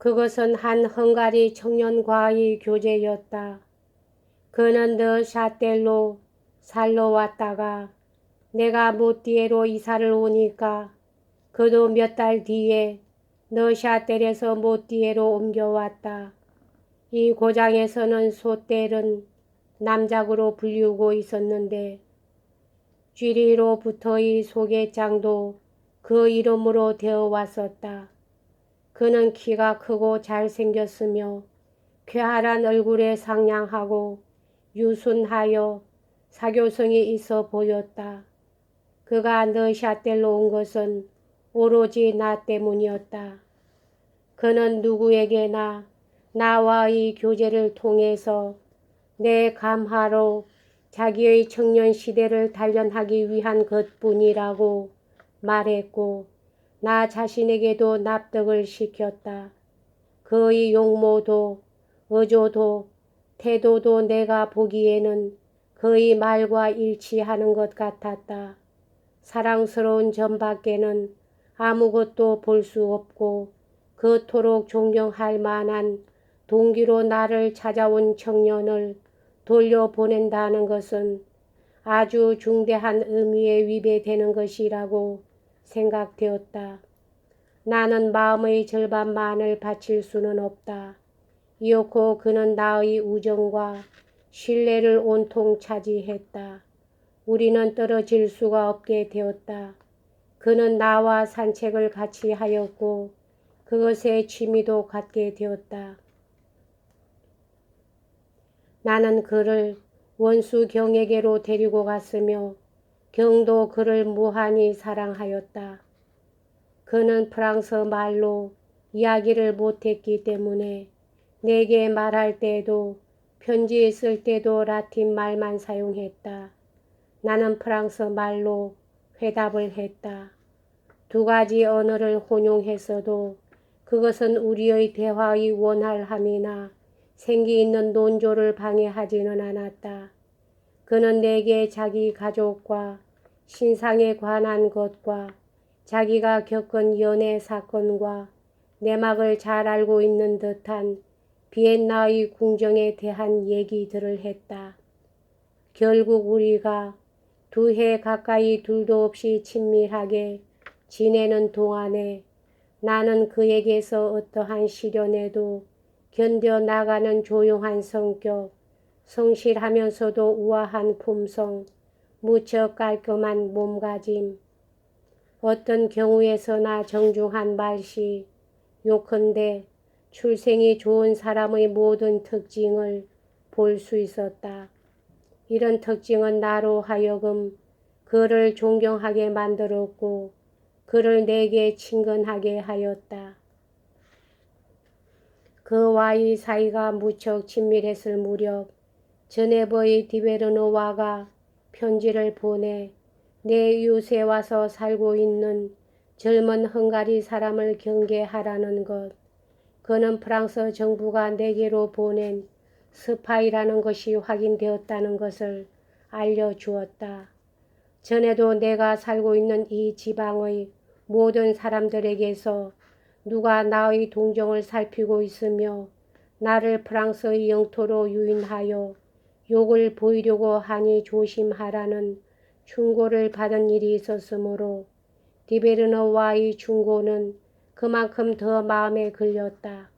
그것은 한 헝가리 청년과의 교제였다. 그는 느샤텔로 살러 왔다가 내가 모띠에로 이사를 오니까 그도 몇 달 뒤에 느샤텔에서 모띠에로 옮겨왔다. 이 고장에서는 소텔은 남작으로 불리우고 있었는데 쥐리로부터의 소개장도 그 이름으로 되어 왔었다. 그는 키가 크고 잘생겼으며 쾌활한 얼굴에 상냥하고 유순하여 사교성이 있어 보였다. 그가 느샤텔로 온 것은 오로지 나 때문이었다. 그는 누구에게나 나와의 교제를 통해서 내 감화로 자기의 청년 시대를 단련하기 위한 것뿐이라고 말했고 나 자신에게도 납득을 시켰다. 그의 용모도 어조도 태도도 내가 보기에는 그의 말과 일치하는 것 같았다. 사랑스러운 점밖에는 아무것도 볼 수 없고 그토록 존경할 만한 동기로 나를 찾아온 청년을 돌려보낸다는 것은 아주 중대한 의미에 위배되는 것이라고 생각되었다. 나는 마음의 절반만을 바칠 수는 없다. 이윽고 그는 나의 우정과 신뢰를 온통 차지했다. 우리는 떨어질 수가 없게 되었다. 그는 나와 산책을 같이 하였고 그것에 취미도 갖게 되었다. 나는 그를 원수 경에게로 데리고 갔으며 경도 그를 무한히 사랑하였다. 그는 프랑스 말로 이야기를 못했기 때문에 내게 말할 때도 편지 쓸 때도 라틴 말만 사용했다. 나는 프랑스 말로 회답을 했다. 두 가지 언어를 혼용했어도 그것은 우리의 대화의 원활함이나 생기 있는 논조를 방해하지는 않았다. 그는 내게 자기 가족과 신상에 관한 것과 자기가 겪은 연애 사건과 내막을 잘 알고 있는 듯한 비엔나의 궁정에 대한 얘기들을 했다. 결국 우리가 2해 가까이 둘도 없이 친밀하게 지내는 동안에 나는 그에게서 어떠한 시련에도 견뎌나가는 조용한 성격, 성실하면서도 우아한 품성, 무척 깔끔한 몸가짐, 어떤 경우에서나 정중한 말씨, 요컨대 출생이 좋은 사람의 모든 특징을 볼 수 있었다. 이런 특징은 나로 하여금 그를 존경하게 만들었고 그를 내게 친근하게 하였다. 그와의 사이가 무척 친밀했을 무렵 저네버의 디베르노와가 편지를 보내 내 이웃에 와서 살고 있는 젊은 헝가리 사람을 경계하라는 것, 그는 프랑스 정부가 내게로 보낸 스파이라는 것이 확인되었다는 것을 알려주었다. 전에도 내가 살고 있는 이 지방의 모든 사람들에게서 누가 나의 동정을 살피고 있으며 나를 프랑스의 영토로 유인하여 욕을 보이려고 하니 조심하라는 충고를 받은 일이 있었으므로 디베르너와의 충고는 그만큼 더 마음에 걸렸다.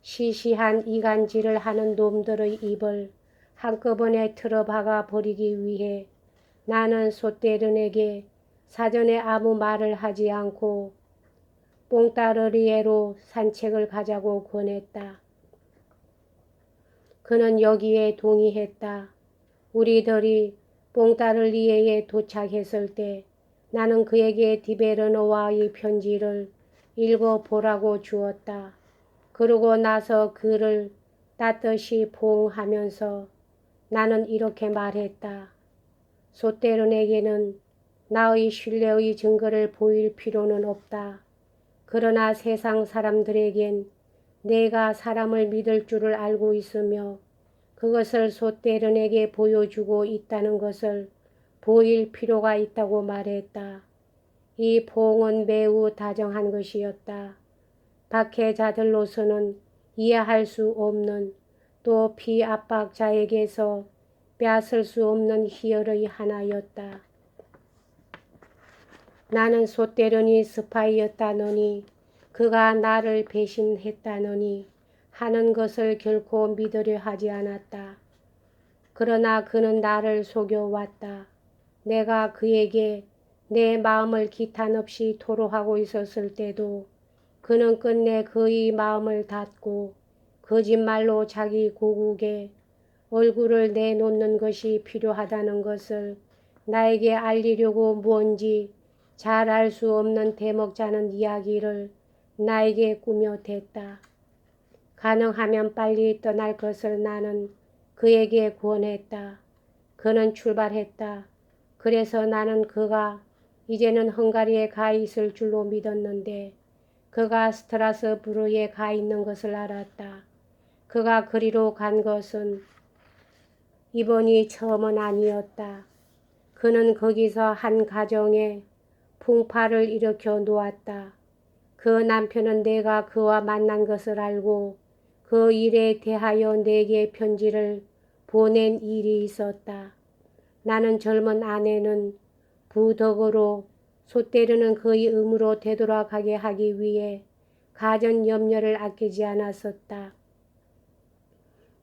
시시한 이간질을 하는 놈들의 입을 한꺼번에 틀어박아 버리기 위해 나는 소떼른에게 사전에 아무 말을 하지 않고 뽕따르리에로 산책을 가자고 권했다. 그는 여기에 동의했다. 우리들이 뽕따르리에에 도착했을 때 나는 그에게 디베르노와의 편지를 읽어보라고 주었다. 그러고 나서 그를 따뜻이 포옹하면서 나는 이렇게 말했다. 소떼른에게는 나의 신뢰의 증거를 보일 필요는 없다. 그러나 세상 사람들에겐 내가 사람을 믿을 줄을 알고 있으며 그것을 소떼른에게 보여주고 있다는 것을 보일 필요가 있다고 말했다. 이 포옹은 매우 다정한 것이었다. 박해자들로서는 이해할 수 없는, 또 피압박자에게서 빼앗을 수 없는 희열의 하나였다. 나는 소떼런이 스파이였다느니, 그가 나를 배신했다느니 하는 것을 결코 믿으려 하지 않았다. 그러나 그는 나를 속여왔다. 내가 그에게 내 마음을 기탄 없이 토로하고 있었을 때도 그는 끝내 그의 마음을 닫고 거짓말로 자기 고국에 얼굴을 내놓는 것이 필요하다는 것을 나에게 알리려고 뭔지 잘 알 수 없는 대먹자는 이야기를 나에게 꾸며 댔다. 가능하면 빨리 떠날 것을 나는 그에게 권했다. 그는 출발했다. 그래서 나는 그가 이제는 헝가리에 가 있을 줄로 믿었는데 그가 스트라스부르에 가 있는 것을 알았다. 그가 그리로 간 것은 이번이 처음은 아니었다. 그는 거기서 한 가정에 풍파를 일으켜 놓았다. 그 남편은 내가 그와 만난 것을 알고 그 일에 대하여 내게 편지를 보낸 일이 있었다. 나는 젊은 아내는 부덕으로 소떼르는 그의 의무로 되돌아가게 하기 위해 가전 염려를 아끼지 않았었다.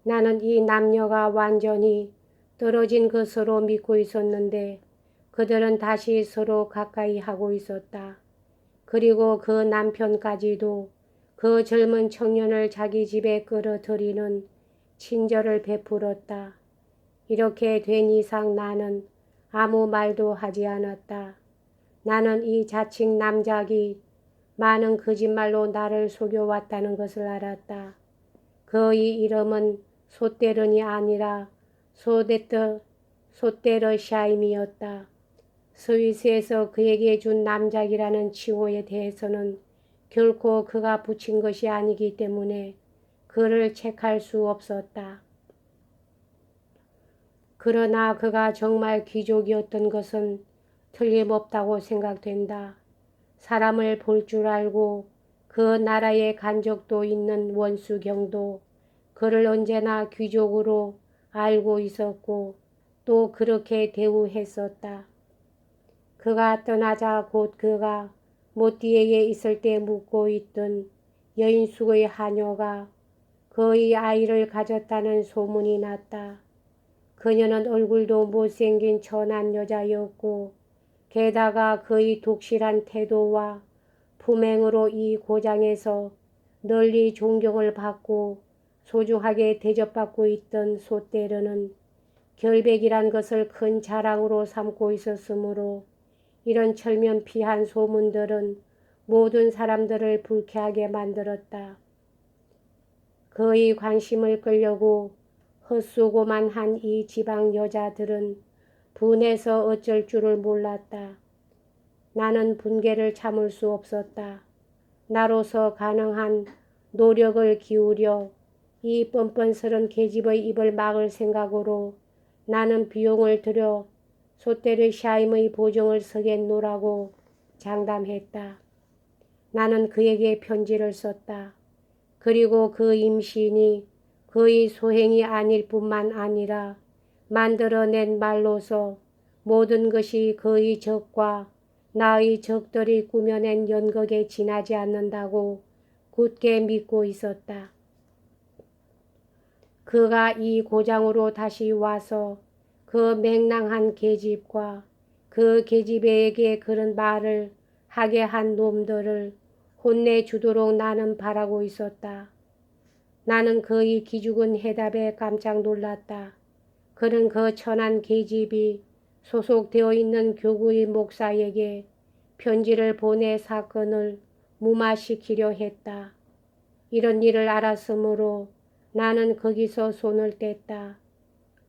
나는 이 남녀가 완전히 떨어진 것으로 믿고 있었는데 그들은 다시 서로 가까이 하고 있었다. 그리고 그 남편까지도 그 젊은 청년을 자기 집에 끌어들이는 친절을 베풀었다. 이렇게 된 이상 나는 아무 말도 하지 않았다. 나는 이 자칭 남작이 많은 거짓말로 나를 속여왔다는 것을 알았다. 그의 이름은 소떼른이 아니라 소떼르샤임이었다. 스위스에서 그에게 준 남작이라는 칭호에 대해서는 결코 그가 붙인 것이 아니기 때문에 그를 책할 수 없었다. 그러나 그가 정말 귀족이었던 것은 틀림없다고 생각된다. 사람을 볼 줄 알고 그 나라에 간 적도 있는 원수경도 그를 언제나 귀족으로 알고 있었고 또 그렇게 대우했었다. 그가 떠나자 곧 그가 모띠에게 있을 때 묵고 있던 여인숙의 하녀가 그의 아이를 가졌다는 소문이 났다. 그녀는 얼굴도 못생긴 천한 여자였고 게다가 그의 독실한 태도와 품행으로 이 고장에서 널리 존경을 받고 소중하게 대접받고 있던 소떼르는 결백이란 것을 큰 자랑으로 삼고 있었으므로 이런 철면피한 소문들은 모든 사람들을 불쾌하게 만들었다. 그의 관심을 끌려고 헛수고만 한 이 지방 여자들은 분해서 어쩔 줄을 몰랐다. 나는 분개를 참을 수 없었다. 나로서 가능한 노력을 기울여 이 뻔뻔스런 계집의 입을 막을 생각으로 나는 비용을 들여 소떼르샤임의 보정을 서겠노라고 장담했다. 나는 그에게 편지를 썼다. 그리고 그 임신이 그의 소행이 아닐 뿐만 아니라 만들어낸 말로서 모든 것이 그의 적과 나의 적들이 꾸며낸 연극에 지나지 않는다고 굳게 믿고 있었다. 그가 이 고장으로 다시 와서 그 맹랑한 계집과 그 계집애에게 그런 말을 하게 한 놈들을 혼내주도록 나는 바라고 있었다. 나는 그의 기죽은 해답에 깜짝 놀랐다. 그는 그 천한 계집이 소속되어 있는 교구의 목사에게 편지를 보내 사건을 무마시키려 했다. 이런 일을 알았으므로 나는 거기서 손을 뗐다.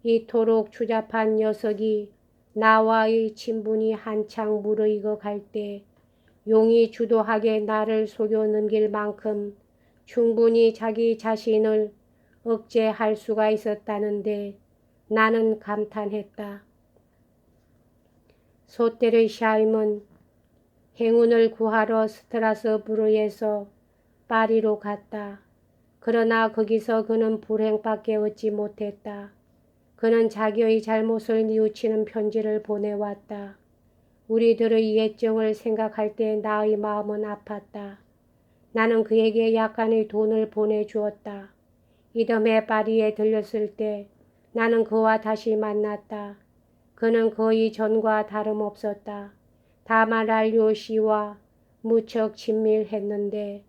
이토록 추잡한 녀석이 나와의 친분이 한창 무르익어 갈 때 용이 주도하게 나를 속여 넘길 만큼 충분히 자기 자신을 억제할 수가 있었다는데 나는 감탄했다. 소떼르샤임은 행운을 구하러 스트라스부르에서 파리로 갔다. 그러나 거기서 그는 불행밖에 얻지 못했다. 그는 자기의 잘못을 뉘우치는 편지를 보내왔다. 우리들의 예정을 생각할 때 나의 마음은 아팠다. 나는 그에게 약간의 돈을 보내주었다. 이듬해 파리에 들렸을 때 나는 그와 다시 만났다. 그는 거의 전과 다름없었다. 다만 랄리오 씨와 무척 친밀했는데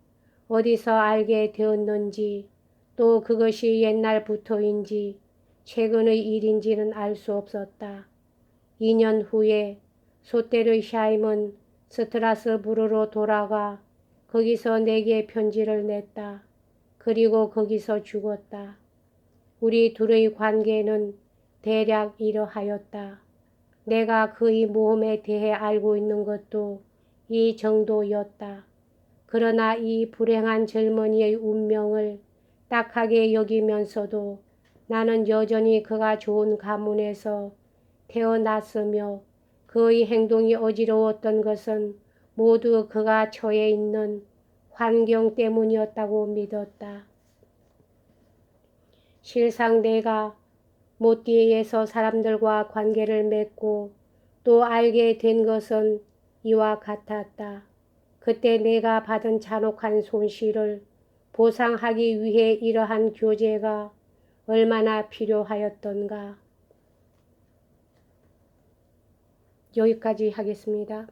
어디서 알게 되었는지 또 그것이 옛날부터인지 최근의 일인지는 알 수 없었다. 2년 후에 소테르샤임은 스트라스부르로 돌아가 거기서 내게 편지를 냈다. 그리고 거기서 죽었다. 우리 둘의 관계는 대략 이러하였다. 내가 그의 모험에 대해 알고 있는 것도 이 정도였다. 그러나 이 불행한 젊은이의 운명을 딱하게 여기면서도 나는 여전히 그가 좋은 가문에서 태어났으며 그의 행동이 어지러웠던 것은 모두 그가 처해 있는 환경 때문이었다고 믿었다. 실상 내가 모띠에서 사람들과 관계를 맺고 또 알게 된 것은 이와 같았다. 그때 내가 받은 잔혹한 손실을 보상하기 위해 이러한 교제가 얼마나 필요하였던가. 여기까지 하겠습니다.